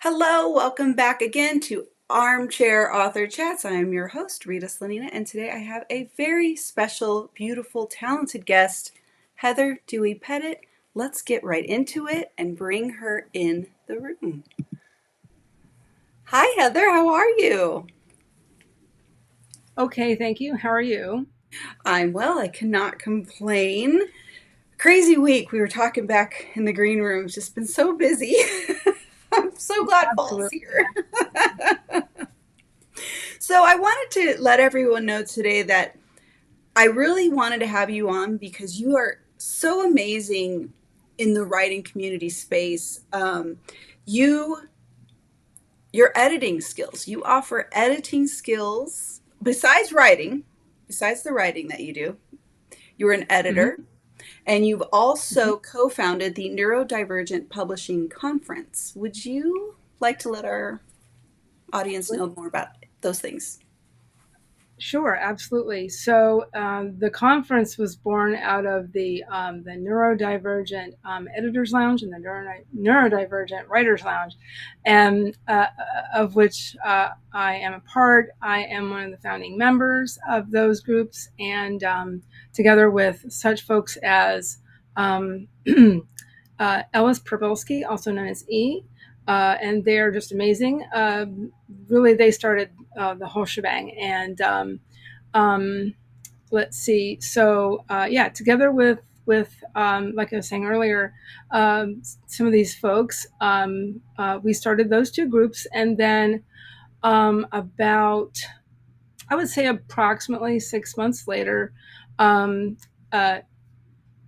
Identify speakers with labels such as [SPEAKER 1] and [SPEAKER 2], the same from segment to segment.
[SPEAKER 1] Hello, welcome back again to Armchair Author Chats. I am your host, Rita Slanina, and today I have a very special, beautiful, talented guest, Heather Dewey Pettet. Let's get right into it and bring her in the room. Hi, Heather, how are you?
[SPEAKER 2] Okay, thank you. How are you?
[SPEAKER 1] I'm well, I cannot complain. Crazy week. We were talking back in the green room. It's just been so busy. I'm so glad fall's
[SPEAKER 2] Absolutely.
[SPEAKER 1] here. So I wanted to let everyone know today that I really wanted to have you on because you are so amazing in the writing community space. You, your editing skills, you offer editing skills besides writing, besides the writing that you do. You're an
[SPEAKER 2] hmm
[SPEAKER 1] editor, and you've
[SPEAKER 2] hmm
[SPEAKER 1] also co-founded the Neurodivergent Publishing Conference. Would you like to let our audience know more about those things?
[SPEAKER 2] Sure, absolutely. So the conference was born out of the Neurodivergent Editors Lounge and the Neurodivergent Writers Lounge, and of which I am a part. I am one of the founding members of those groups, and together with such folks as Ellis Probelski, also known as E. And they're just amazing. Really, they started the whole shebang. And um, let's see. So yeah, together with like I was saying earlier, some of these folks, we started those two groups, and then about I would say approximately 6 months later, um, uh,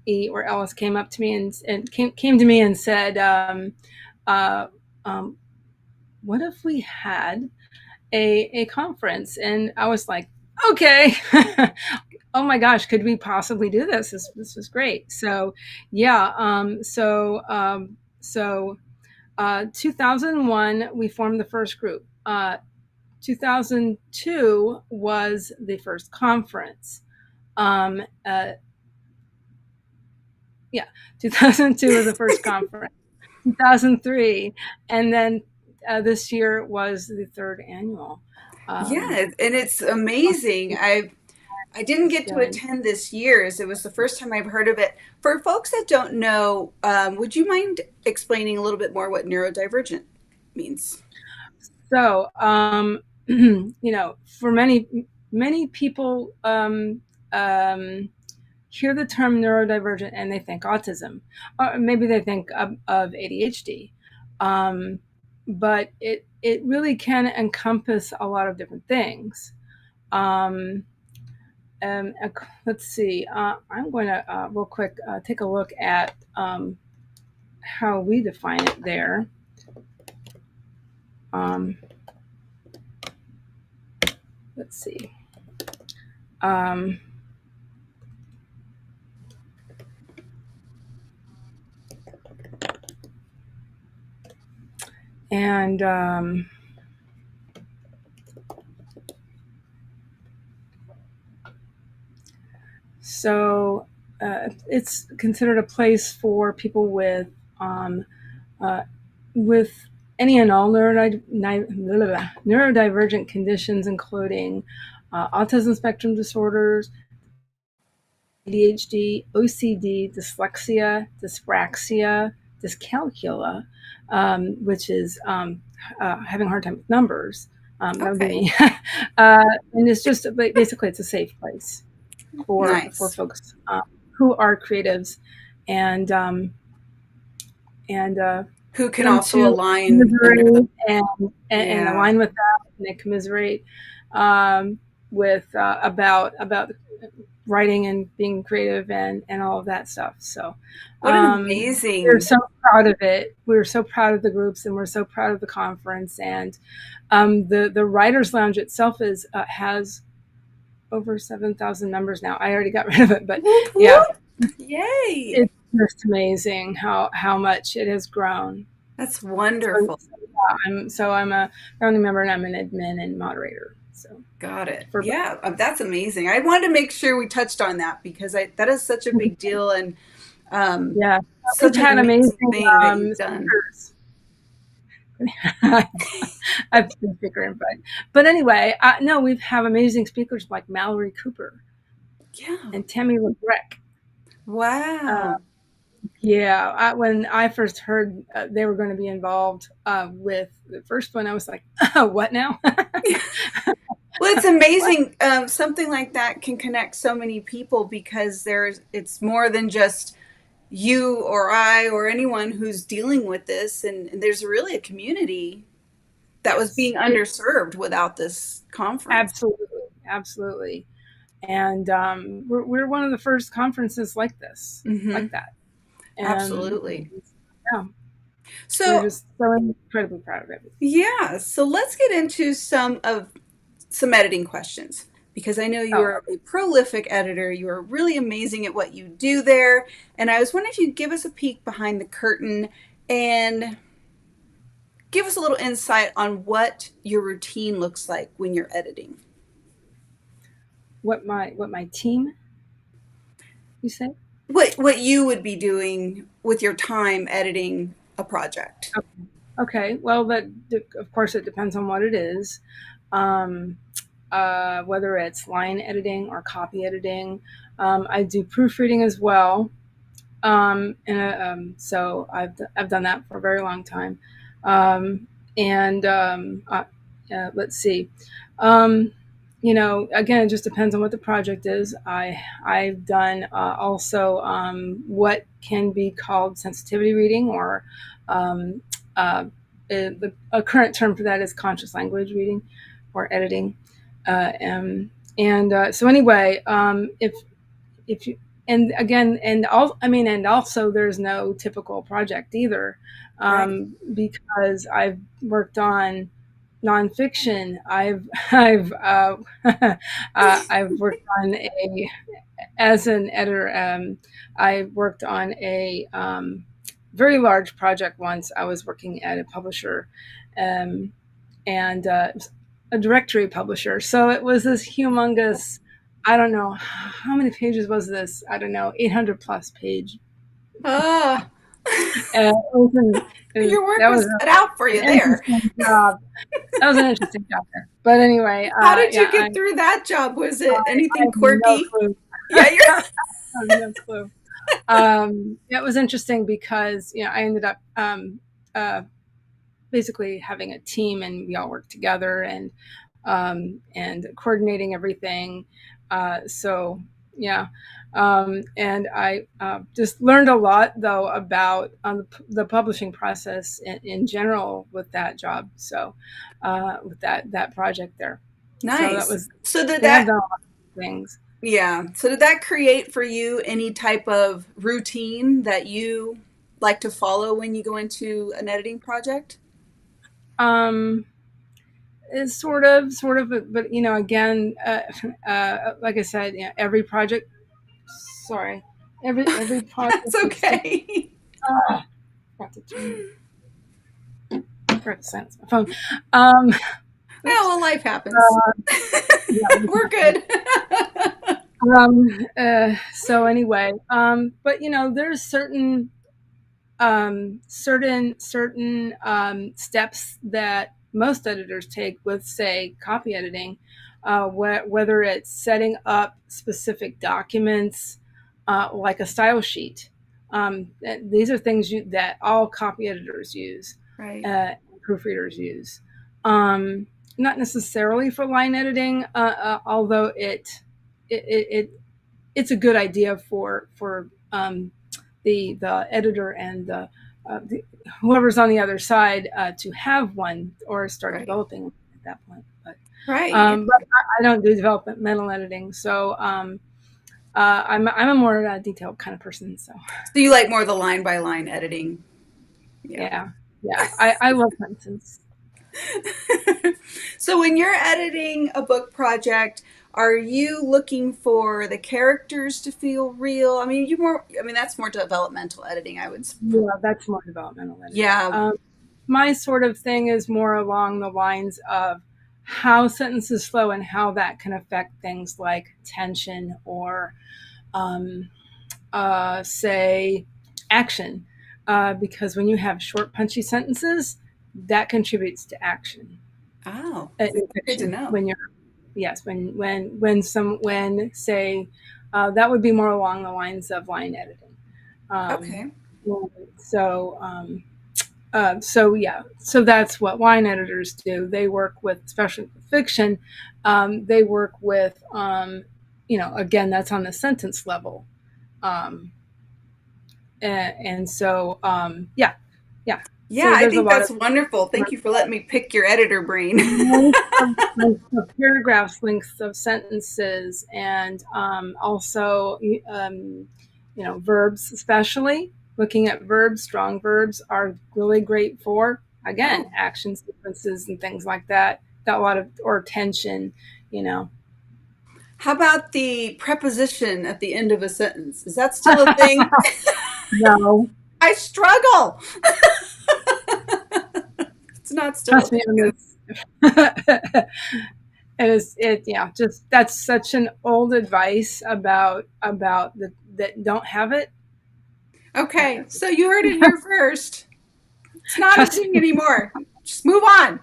[SPEAKER 2] E or Ellis came up to me and came to me and said, uh, um, "What if we had a conference?" And I was like, "Okay." Oh my gosh, could we possibly do this? This was great. So, yeah. 2001, we formed the first group. 2002 was the first conference. Um, uh, yeah, 2002 was the first conference. 2003, and then this year was the third annual. Um,
[SPEAKER 1] Yeah, and it's amazing. I didn't
[SPEAKER 2] it's
[SPEAKER 1] get to
[SPEAKER 2] been
[SPEAKER 1] attend this year's. It was the first time I've heard of it. For folks that don't know, would you mind explaining a little bit more what neurodivergent means?
[SPEAKER 2] so for many people hear the term neurodivergent and they think autism, or maybe they think of ADHD, but it really can encompass a lot of different things. Um, Um, let's see. I'm going to real quick take a look at how we define it there. Um, let's see. Um, and so it's considered a place for people um, uh, with any and all neurodivergent conditions, including autism spectrum disorders, ADHD, OCD, dyslexia, dyspraxia, dyscalculia, which is having a hard time with numbers. That would be
[SPEAKER 1] Okay,
[SPEAKER 2] me. And it's just basically it's a safe place for
[SPEAKER 1] nice.
[SPEAKER 2] folks who are creatives and and
[SPEAKER 1] Who can
[SPEAKER 2] them
[SPEAKER 1] also
[SPEAKER 2] to
[SPEAKER 1] align under the,
[SPEAKER 2] commiserate and
[SPEAKER 1] yeah.
[SPEAKER 2] align with that, and they commiserate with about writing and being creative and all of that stuff. So
[SPEAKER 1] What an
[SPEAKER 2] we're
[SPEAKER 1] amazing,
[SPEAKER 2] so proud of it. We're so proud of the groups, and we're so proud of the conference. And the Writers Lounge itself is has over 7,000 members now. I already got rid of it, but
[SPEAKER 1] whoop
[SPEAKER 2] yeah,
[SPEAKER 1] whoop. Yay.
[SPEAKER 2] it's just amazing how much it has grown.
[SPEAKER 1] That's
[SPEAKER 2] So,
[SPEAKER 1] wonderful.
[SPEAKER 2] I'm a founding member and I'm an admin and moderator. So
[SPEAKER 1] Got it.
[SPEAKER 2] for
[SPEAKER 1] Yeah, that's amazing. I wanted to make sure we touched on that because that is such a big deal and um,
[SPEAKER 2] yeah, we've
[SPEAKER 1] such an
[SPEAKER 2] had
[SPEAKER 1] amazing
[SPEAKER 2] amazing
[SPEAKER 1] thing that you've done.
[SPEAKER 2] speakers. I've been speaker invite. But anyway, no, we have amazing speakers like Mallory Cooper
[SPEAKER 1] Yeah.
[SPEAKER 2] and Tammy LeBrecq. Uh,
[SPEAKER 1] Wow.
[SPEAKER 2] yeah, when I first heard they were going to be involved with the first one, I was like, what now?
[SPEAKER 1] Well, it's
[SPEAKER 2] What?
[SPEAKER 1] amazing. Something like that can connect so many people because it's more than just you or I or anyone who's dealing with this. And there's really a community that was
[SPEAKER 2] Yes,
[SPEAKER 1] being underserved without this conference.
[SPEAKER 2] absolutely, absolutely. And we're one of the first conferences like this,
[SPEAKER 1] Hmm.
[SPEAKER 2] like that. And
[SPEAKER 1] Absolutely.
[SPEAKER 2] yeah, we're
[SPEAKER 1] So,
[SPEAKER 2] just so incredibly proud of it.
[SPEAKER 1] yeah, so let's get into some editing questions because I know you
[SPEAKER 2] Oh,
[SPEAKER 1] are a prolific editor. You are really amazing at what you do there. And I was wondering if you'd give us a peek behind the curtain and give us a little insight on what your routine looks like when you're editing.
[SPEAKER 2] what my team, you say?
[SPEAKER 1] What you would be doing with your time editing a project.
[SPEAKER 2] Okay. Okay. Well, that of course it depends on what it is. Um, whether it's line editing or copy editing. I do proofreading as well. So I've done that for a very long time. And let's see. Um, again, it just depends on what the project is. I've done also what can be called sensitivity reading, or um, uh, a current term for that is conscious language reading or editing. So anyway, if you and again and all I mean and also there's no typical project either,
[SPEAKER 1] Right.
[SPEAKER 2] because I've worked on nonfiction. I've worked on a as an editor. I worked on a very large project once. I was working at a publisher, um, and a directory publisher. So it was this humongous. I don't know how many pages was this. I don't know, 800 plus page.
[SPEAKER 1] Ah, your work
[SPEAKER 2] That was
[SPEAKER 1] was cut out for
[SPEAKER 2] an
[SPEAKER 1] you there.
[SPEAKER 2] interesting job. That was an interesting job there. But anyway,
[SPEAKER 1] How did you
[SPEAKER 2] yeah,
[SPEAKER 1] get through that job? Was
[SPEAKER 2] I,
[SPEAKER 1] it
[SPEAKER 2] I
[SPEAKER 1] anything
[SPEAKER 2] have no
[SPEAKER 1] quirky?
[SPEAKER 2] clue.
[SPEAKER 1] Yeah, you're
[SPEAKER 2] I have no clue. It was interesting because I ended up uh, basically having a team, and we all worked together, and coordinating everything. So yeah, and I just learned a lot though about the publishing process in general with that job. So with that project there, so that
[SPEAKER 1] nice.
[SPEAKER 2] was
[SPEAKER 1] So did
[SPEAKER 2] yeah, I've
[SPEAKER 1] that,
[SPEAKER 2] done a lot of things.
[SPEAKER 1] yeah. So did that create for you any type of routine that you like to follow when you go into an editing project?
[SPEAKER 2] Um, it's sort of, but again, like I said, every project. Sorry, every project
[SPEAKER 1] That's
[SPEAKER 2] is different.
[SPEAKER 1] okay.
[SPEAKER 2] Ah, forgot to silence my phone. Um,
[SPEAKER 1] Yeah,
[SPEAKER 2] oops.
[SPEAKER 1] well, life happens. We're
[SPEAKER 2] Yeah.
[SPEAKER 1] good.
[SPEAKER 2] So anyway, but there's certain steps that most editors take with, say, copy editing, whether it's setting up specific documents, like a style sheet. These are things that all copy editors use,
[SPEAKER 1] Right,
[SPEAKER 2] uh, proofreaders use. Um, Not necessarily for line editing, although it, it it's a good idea for the editor and the whoever's on the other side to have one or start
[SPEAKER 1] right,
[SPEAKER 2] developing at that point.
[SPEAKER 1] right. Yeah.
[SPEAKER 2] But I don't do developmental editing, so I'm a more detailed kind of person. So
[SPEAKER 1] So you like more the line by line editing? Yeah.
[SPEAKER 2] yeah, yeah, I love sentences.
[SPEAKER 1] So when you're editing a book project, are you looking for the characters to feel real? I mean that's more developmental editing, I would.
[SPEAKER 2] Yeah, that's more developmental editing.
[SPEAKER 1] Yeah,
[SPEAKER 2] My sort of thing is more along the lines of how sentences flow and how that can affect things like tension or, um, say, action. Because when you have short, punchy sentences, that contributes to action
[SPEAKER 1] Oh,
[SPEAKER 2] in
[SPEAKER 1] good to
[SPEAKER 2] fiction.
[SPEAKER 1] know.
[SPEAKER 2] When you're yes, when say that would be more along the lines of line editing. Um,
[SPEAKER 1] Okay.
[SPEAKER 2] so so that's what line editors do. They work with, especially fiction, they work with, again, that's on the sentence level. Um, and so, yeah.
[SPEAKER 1] Yeah,
[SPEAKER 2] So
[SPEAKER 1] I
[SPEAKER 2] there's a
[SPEAKER 1] think
[SPEAKER 2] lot of
[SPEAKER 1] that's wonderful. Thank you for letting me pick your editor brain.
[SPEAKER 2] of paragraphs, lengths of sentences, and also, verbs, especially looking at verbs. Strong verbs are really great for, again,
[SPEAKER 1] Oh,
[SPEAKER 2] action sequences and things like that. Got a lot of, or tension, you know.
[SPEAKER 1] how about the preposition at the end of a sentence? Is that still a thing?
[SPEAKER 2] No,
[SPEAKER 1] I struggle. It's not still a
[SPEAKER 2] trust me
[SPEAKER 1] thing.
[SPEAKER 2] on this. Yeah, just that's such an old advice about the that don't have it.
[SPEAKER 1] Okay, so you heard it here first. It's not a
[SPEAKER 2] Trust
[SPEAKER 1] thing
[SPEAKER 2] me.
[SPEAKER 1] anymore. Just move on.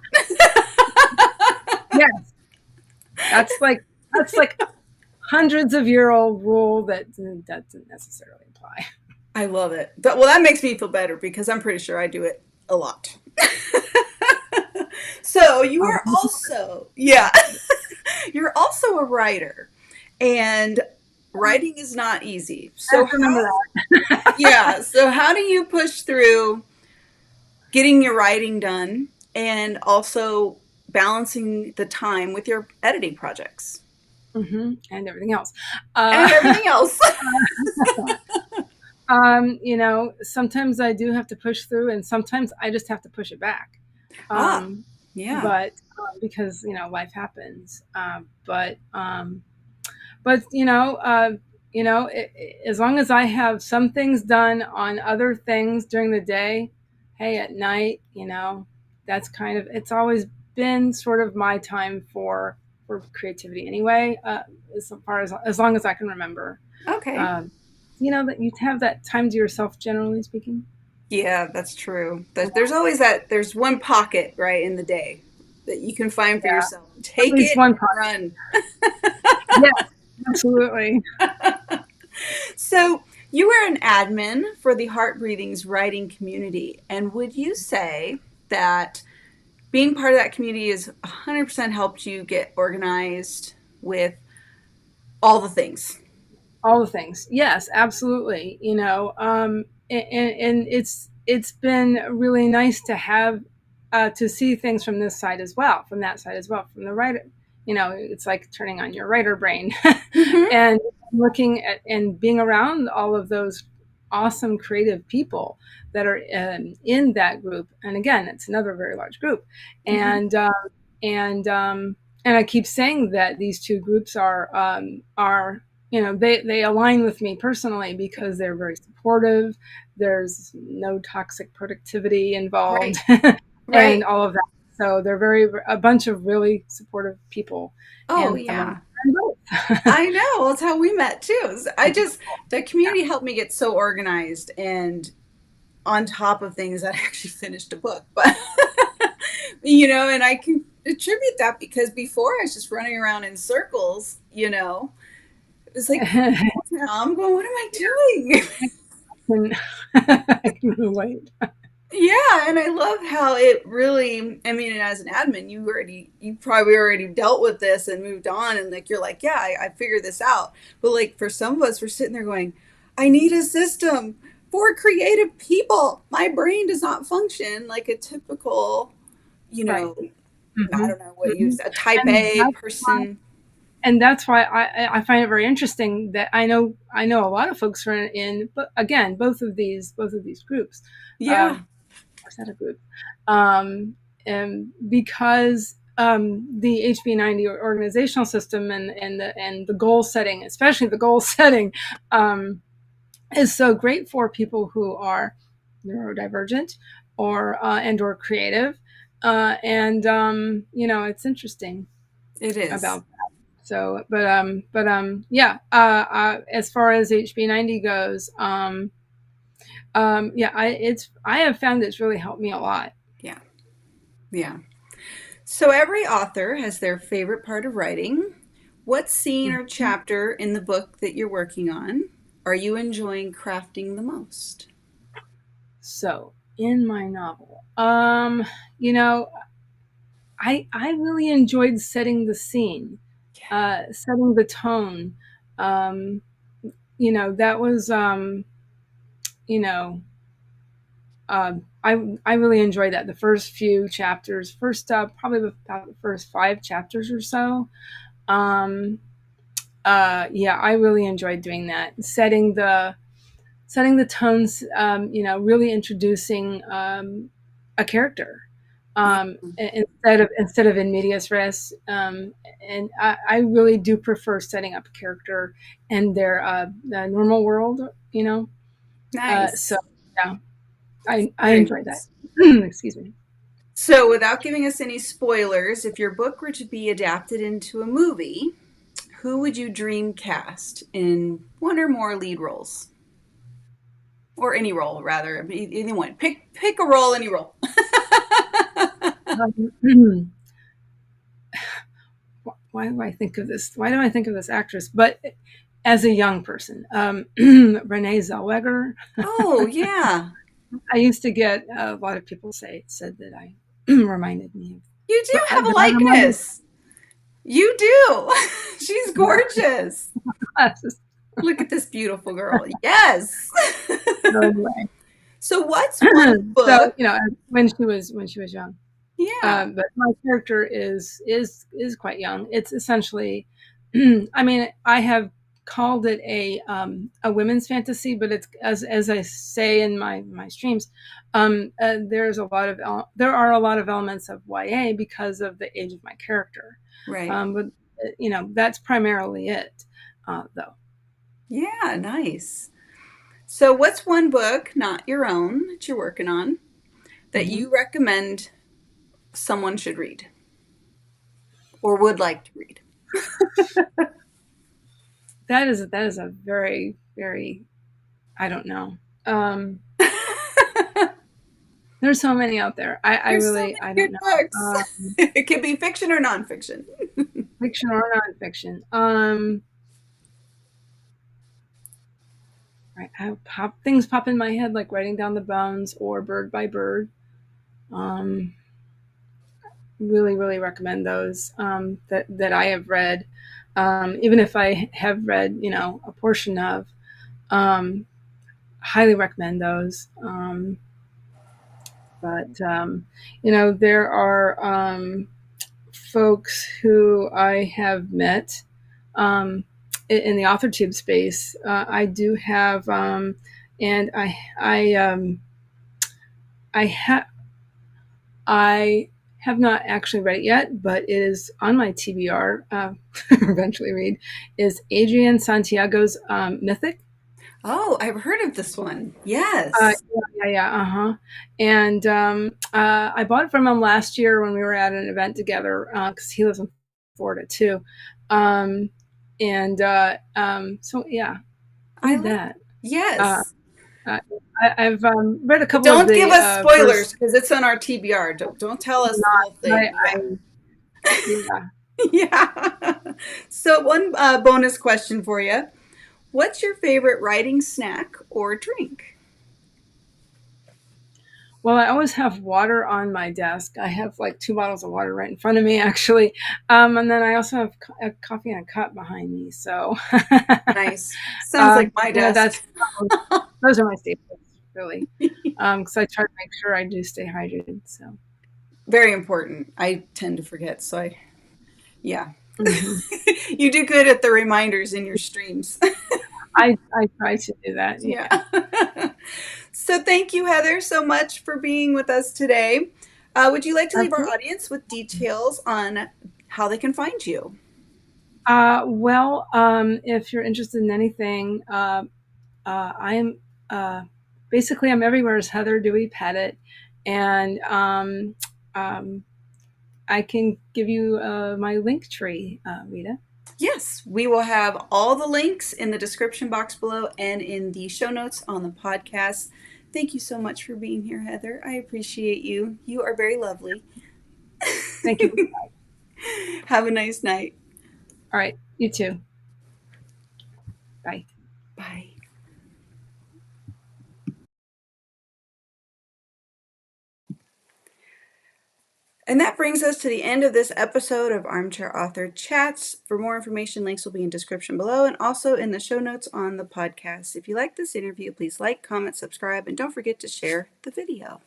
[SPEAKER 2] Yes, that's like hundreds of year old rule that doesn't necessarily apply.
[SPEAKER 1] I love it. Well, that makes me feel better because I'm pretty sure I do it a lot. So you
[SPEAKER 2] Oh,
[SPEAKER 1] are also, yeah, you're also a writer, and writing is not easy.
[SPEAKER 2] I
[SPEAKER 1] So
[SPEAKER 2] have to remember
[SPEAKER 1] how,
[SPEAKER 2] that.
[SPEAKER 1] yeah, so how do you push through getting your writing done and also balancing the time with your editing projects
[SPEAKER 2] And everything else.
[SPEAKER 1] and everything else?
[SPEAKER 2] Sometimes I do have to push through, and sometimes I just have to push it back.
[SPEAKER 1] Ah,
[SPEAKER 2] Um,
[SPEAKER 1] yeah.
[SPEAKER 2] but because life happens. But as long as I have some things done on other things during the day, hey, at night, that's kind of, it's always been sort of my time for creativity anyway. As long as I can remember.
[SPEAKER 1] Okay.
[SPEAKER 2] Um, that you have that time to yourself, generally speaking.
[SPEAKER 1] Yeah, that's true. There's always that, there's one pocket, right, in the day that you can find for
[SPEAKER 2] Yeah,
[SPEAKER 1] yourself.
[SPEAKER 2] at
[SPEAKER 1] Take
[SPEAKER 2] least
[SPEAKER 1] it
[SPEAKER 2] one
[SPEAKER 1] and
[SPEAKER 2] part.
[SPEAKER 1] run.
[SPEAKER 2] Yes, absolutely.
[SPEAKER 1] So, you were an admin for the Heart Breathing's writing community. And would you say that being part of that community has 100% helped you get organized with all the things?
[SPEAKER 2] All the things. Yes, absolutely. And it's been really nice to have to see things from this side as well, from that side as well, from the writer. It's like turning on your writer brain
[SPEAKER 1] Mm-hmm.
[SPEAKER 2] and looking at and being around all of those awesome creative people that are in that group. And again, it's another very large group,
[SPEAKER 1] Mm-hmm.
[SPEAKER 2] and and um, and I keep saying that these two groups are they align with me personally because they're very supportive. There's no toxic productivity involved,
[SPEAKER 1] Right.
[SPEAKER 2] and
[SPEAKER 1] Right.
[SPEAKER 2] all of that. So they're a bunch of really supportive people,
[SPEAKER 1] Oh,
[SPEAKER 2] and some of them
[SPEAKER 1] yeah.
[SPEAKER 2] are both.
[SPEAKER 1] I know. Well, that's how we met too. The community helped me get so organized and on top of things that I actually finished a book. But, and I can attribute that because before I was just running around in circles. It was like,
[SPEAKER 2] Yeah.
[SPEAKER 1] I'm going, what am I doing?
[SPEAKER 2] I can relate.
[SPEAKER 1] Yeah, and I love how it really, I mean, as an admin, you probably already dealt with this and moved on, and like, you're like, yeah, I figured this out. But like, for some of us, we're sitting there going, I need a system for creative people. My brain does not function like a typical, you
[SPEAKER 2] Right.
[SPEAKER 1] know, I
[SPEAKER 2] Hmm.
[SPEAKER 1] don't know what you
[SPEAKER 2] Hmm.
[SPEAKER 1] said, type
[SPEAKER 2] And
[SPEAKER 1] A
[SPEAKER 2] that's why,
[SPEAKER 1] person.
[SPEAKER 2] and that's why I find it very interesting that I know a lot of folks are but again, both of these groups,
[SPEAKER 1] Yeah,
[SPEAKER 2] um, or set of groups, um, and because the HB90 organizational system and the goal setting, especially the goal setting, um, is so great for people who are neurodivergent or creative, and it's interesting
[SPEAKER 1] it is.
[SPEAKER 2] about that. So, yeah. As far as HB90 goes, yeah, I have found it's really helped me a lot.
[SPEAKER 1] Yeah. Yeah. So every author has their favorite part of writing. What scene or
[SPEAKER 2] Mhm.
[SPEAKER 1] chapter in the book that you're working on are you enjoying crafting the most?
[SPEAKER 2] So in my novel, you know, I really enjoyed setting the scene, setting the tone. Um, that was, you know, I really enjoyed that. The first few chapters, first probably about the first 5 chapters or so. Um, yeah, I really enjoyed doing that, setting the tones. Really introducing a character,
[SPEAKER 1] Yeah.
[SPEAKER 2] instead of in medias res. And I really do prefer setting up a character in the normal world. You know, so
[SPEAKER 1] Nice.
[SPEAKER 2] yeah, I
[SPEAKER 1] Very
[SPEAKER 2] enjoyed that.
[SPEAKER 1] nice.
[SPEAKER 2] Excuse me.
[SPEAKER 1] So, without giving us any spoilers, if your book were to be adapted into a movie, who would you dream cast in one or more lead roles? Or any role, rather. Anyone. Pick a role, any role.
[SPEAKER 2] Um, why do I think of this? Why do I think of this actress? But as a young person, Renee Zellweger.
[SPEAKER 1] Oh, yeah.
[SPEAKER 2] I used to get a lot of people said that I reminded me of,
[SPEAKER 1] You do have a
[SPEAKER 2] that I reminded
[SPEAKER 1] likeness. You do. She's gorgeous.
[SPEAKER 2] classes.
[SPEAKER 1] Look at this beautiful girl. Yes.
[SPEAKER 2] So anyway,
[SPEAKER 1] So, what's one
[SPEAKER 2] so
[SPEAKER 1] book?
[SPEAKER 2] when she was young.
[SPEAKER 1] Yeah,
[SPEAKER 2] But my character is quite young. It's essentially, I mean, I have called it a women's fantasy, but it's as I say in my streams. There are a lot of elements of YA because of the age of my character,
[SPEAKER 1] right.
[SPEAKER 2] but that's primarily it, though.
[SPEAKER 1] Yeah, nice. So, what's one book, not your own, that you're working on that
[SPEAKER 2] Hmm.
[SPEAKER 1] you recommend someone should read or would like to read?
[SPEAKER 2] That is a very very, I don't know. Um, there's so many out there. I
[SPEAKER 1] There's so
[SPEAKER 2] really,
[SPEAKER 1] many
[SPEAKER 2] I don't
[SPEAKER 1] good
[SPEAKER 2] know.
[SPEAKER 1] books. It could be fiction or nonfiction.
[SPEAKER 2] Fiction or nonfiction. Right, things pop in my head like Writing Down the Bones or Bird by Bird. Um, really, really recommend those, that I have read. Even if I have read, a portion of, um, highly recommend those. But there are, folks who I have met, um, in the author tube space. I do have, and I have I have not actually read it yet, but it is on my TBR. Eventually read is Adrian Santiago's Mythic.
[SPEAKER 1] Oh, I've heard of this one.
[SPEAKER 2] Uh,
[SPEAKER 1] Yes.
[SPEAKER 2] yeah, uh huh. And I bought it from him last year when we were at an event together because he lives in Florida too. Um, so yeah,
[SPEAKER 1] I
[SPEAKER 2] read
[SPEAKER 1] like,
[SPEAKER 2] that. Uh,
[SPEAKER 1] yes.
[SPEAKER 2] I, I've read a
[SPEAKER 1] But
[SPEAKER 2] couple of
[SPEAKER 1] don't give
[SPEAKER 2] the
[SPEAKER 1] us spoilers
[SPEAKER 2] first.
[SPEAKER 1] because it's on our TBR. Don't tell us the whole
[SPEAKER 2] Not,
[SPEAKER 1] thing. Yeah.
[SPEAKER 2] yeah.
[SPEAKER 1] Yeah. So, one bonus question for you. What's your favorite writing snack or drink?
[SPEAKER 2] Well, I always have water on my desk. I have like 2 bottles of water right in front of me, actually, and then I also have a coffee in a cup behind me. So,
[SPEAKER 1] Nice. Sounds like my desk.
[SPEAKER 2] that's those are my staples, really, because I try to make sure I do stay hydrated. So,
[SPEAKER 1] Very important. I tend to forget. So, yeah.
[SPEAKER 2] hmm
[SPEAKER 1] You do good at the reminders in your streams.
[SPEAKER 2] I try to do that. Yeah.
[SPEAKER 1] Yeah. So, thank you, Heather, so much for being with us today. Would you like to leave our
[SPEAKER 2] Absolutely.
[SPEAKER 1] audience with details on how they can find you?
[SPEAKER 2] If you're interested in anything, I'm basically I'm everywhere as Heather Dewey Pettet, and um, I can give you my link tree, Rita.
[SPEAKER 1] Yes, we will have all the links in the description box below and in the show notes on the podcast. Thank you so much for being here, Heather. I appreciate you. You are very lovely.
[SPEAKER 2] Thank you.
[SPEAKER 1] Have a nice night.
[SPEAKER 2] All right. You too. Bye.
[SPEAKER 1] Bye. And that brings us to the end of this episode of Armchair Author Chats. For more information, links will be in description below and also in the show notes on the podcast. If you like this interview, please like, comment, subscribe, and don't forget to share the video.